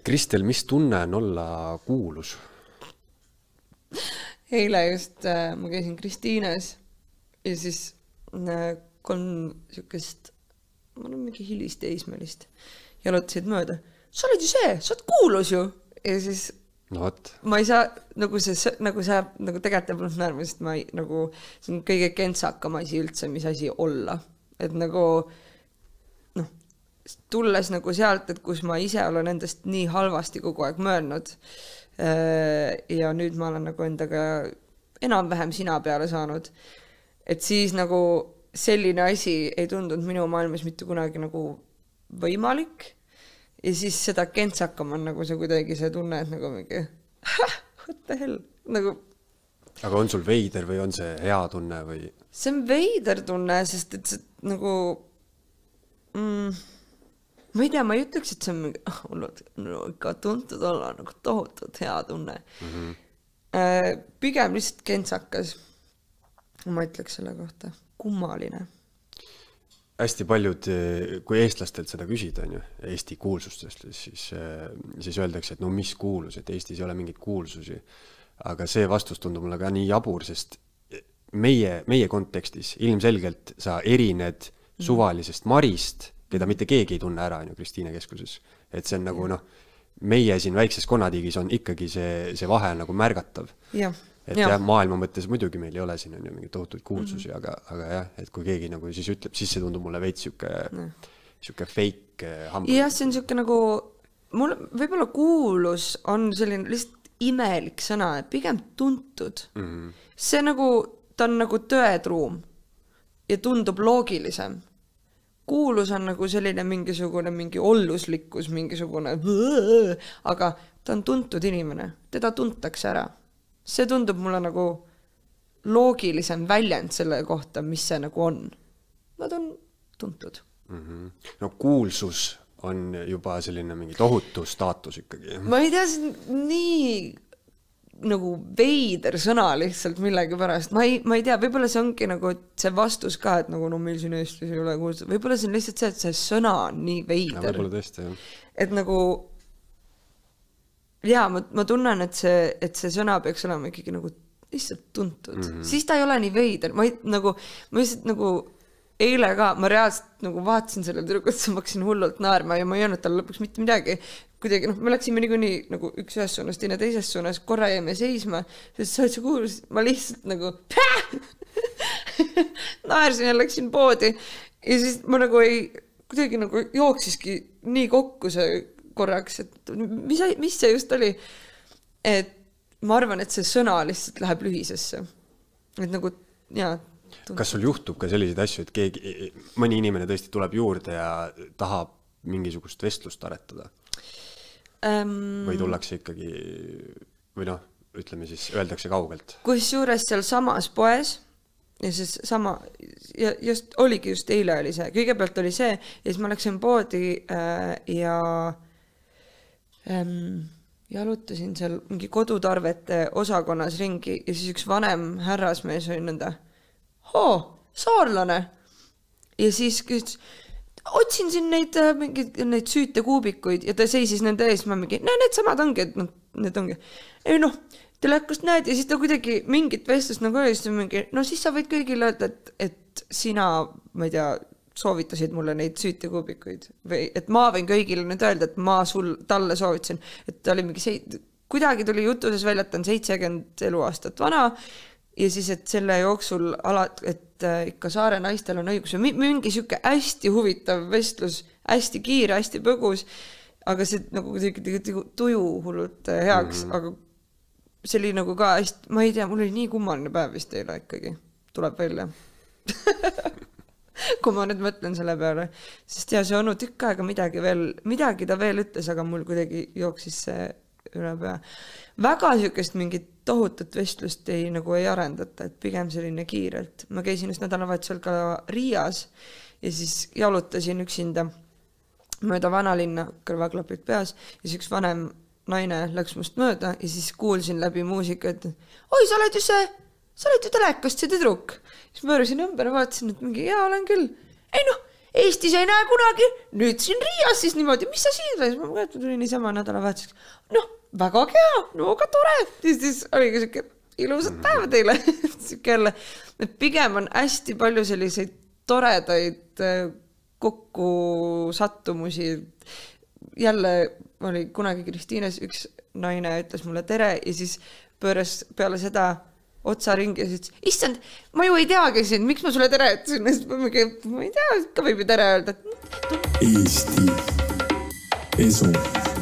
Kristel, mis tunne on olla kuulus? Eile just ma käisin Kristiines ja siis 3 sükest, ma olen mingi hilist eismelist, jalutasid mööda. Sa oled ju see, sa oled kuulus ju. Ja siis no, ma ei saa, nagu see, nagu tegelikult polnud närma, sest ma ei, nagu, see on kõige kentsakam asi üldse, mis asi olla. Et nagu, noh, tulles nagu sealt, et kus ma ise olen endast nii halvasti kogu aeg möönud ja nüüd ma olen nagu endaga enam-vähem sina peale saanud, et siis nagu selline asi ei tundunud minu maailmas mitte kunagi nagu võimalik ja siis seda kentsakam on nagu see kuidagi see tunne, et nagu mingi what the hell, nagu aga on sul veider või on see hea tunne või? See on veider tunne, sest et see nagu ma ei tea, ma ei ütleks, et see on mingi ikka tuntud olla nagu tohutult hea tunne. Pigem lihtsalt kentsakas. Ma ütleks selle kohta. Kummaline. Hästi paljud, kui eestlastelt seda küsida, on ju, Eesti kuulsustest, siis öeldakse, et no mis kuulus, et Eestis ei ole mingit kuulsusi. Aga see vastus tundub mulle ka nii jabur, sest meie kontekstis ilmselgelt sa erined suvalisest Marist, keda mitte keegi ei tunne ära, on ju, Kristiine keskuses. Et see on nagu, meie siin väikses konnatiigis on ikkagi see vahe nagu märgatav. Et jah, maailma mõttes muidugi meil ei ole siin on ju mingi tohutuid kuulsusi, aga jah, et kui keegi nagu siis ütleb, siis see tundub mulle veits siuke fake hambal. Jah, see on siuke nagu, mul võib-olla kuulus on selline lihtsalt imelik sõna, pigem tuntud. See nagu, ta on nagu tõetruum ja tundub loogilisem. Kuulus on nagu selline mingi olluslikkus, mingisugune, aga ta on tuntud inimene, teda tuntakse ära. See tundub mulle nagu loogilisem väljend selle kohta, mis see nagu on. Nad on tuntud. No kuulsus on juba selline mingi tohutu staatus ikkagi. Ma ei tea, see on nii nagu veider sõna lihtsalt millegi pärast. Ma ei tea, võib-olla see ongi nagu see vastus ka, et nagu no meil siin Eestis ei ole kuulsus. Võib-olla see on lihtsalt see, et see sõna on nii veider. Ja, võib-olla tõesti, jah. Et nagu jaa, ma tunnen, et see sõna peaks olema ikkagi nagu lihtsalt tuntud. Siis ta ei ole nii veider. Ma lihtsalt nagu eile ka, ma reaalselt nagu vaatasin selle tüdrukut, ma hakkasin hullult naerma ja ma ei öelnud talle lõpuks mitte midagi. Kuidagi, me läksime niikuinii nagu üks ühes suunas, teine teises suunas, korra jäime seisma, sest sa oled see kuulus, ma lihtsalt nagu naersin ja läksin poodi ja siis ma nagu kuidagi nagu jooksiski nii kokku see korraks, et mis see just oli, et ma arvan, et see sõna lihtsalt läheb lühisesse. Et nagu, jaa. Kas sul juhtub ka selliseid asju, et mõni inimene tõesti tuleb juurde ja tahab mingisugust vestlust aretada? Või tullakse ikkagi, või noh, ütleme siis, öeldakse kaugelt? Kus juures seal samas poes, ja siis sama, ja oligi just eile oli see, kõigepealt oli see, ja siis ma läksin poodi ja jalutasin seal mingi kodutarvete osakonnas ringi ja siis üks vanem härrasmees oli nõnda, saarlane. Ja siis otsin siin neid süütekuubikuid ja ta seisis nende ees, ma mingi, need samad ongi, et need ongi. Ei telekast näed ja siis ta kuidagi mingit vestlust nagu oli, siis sa võid kõigile öelda, et sina, ma ei tea, soovitasid mulle neid süütekuubikuid või et ma võin kõigile nüüd öelda, et ma talle soovitasin, et ta oli mingi kuidagi tuli jutuses välja, et ta on 70 eluaastat vana ja siis, et selle jooksul et ikka saare naistel on õigus mingi siuke hästi huvitav vestlus, hästi kiire, hästi põgus, aga see nagu tuju hullult heaks, aga see oli nagu ka hästi, ma ei tea, mul oli nii kummaline päev vist eile ikkagi, tuleb välja. Kui ma nüüd mõtlen selle peale, sest see onu tükk aega midagi ta veel ütles, aga mul kuidagi jooksis see üle pea. Väga siukest mingit tohutut vestlust ei arendata, et pigem selline kiirelt. Ma käisin just nädalavahetusel ka Riias ja siis jalutasin üksinda mööda vanalinna, kõrvaklapid peas ja siis üks vanem naine läks must mööda ja siis kuulsin läbi muusika, et oi, sa oled ju telekast see tüdruk. Siis pöörasin ümber ja vaatasin, et mingi, jaa, olen küll. Ei Eestis ei näe kunagi, nüüd siin Riias siis niimoodi, mis sa siin või? Ma tulin niisama nädalavahetuseks. Noh, väga hea, no ka tore. Siis oligi siuke ilusat päeva teile. Siuke jälle, et pigem on hästi palju selliseid toredaid kokku sattumusi. Jälle oli kunagi Kristiines üks naine ütles mulle tere ja siis pööras peale seda otsa ringi ja siis, issand, ma ju ei teagi siin, miks ma sulle tere ütlesin, ma ei tea, ka võib ju tere öelda. Eesti esu.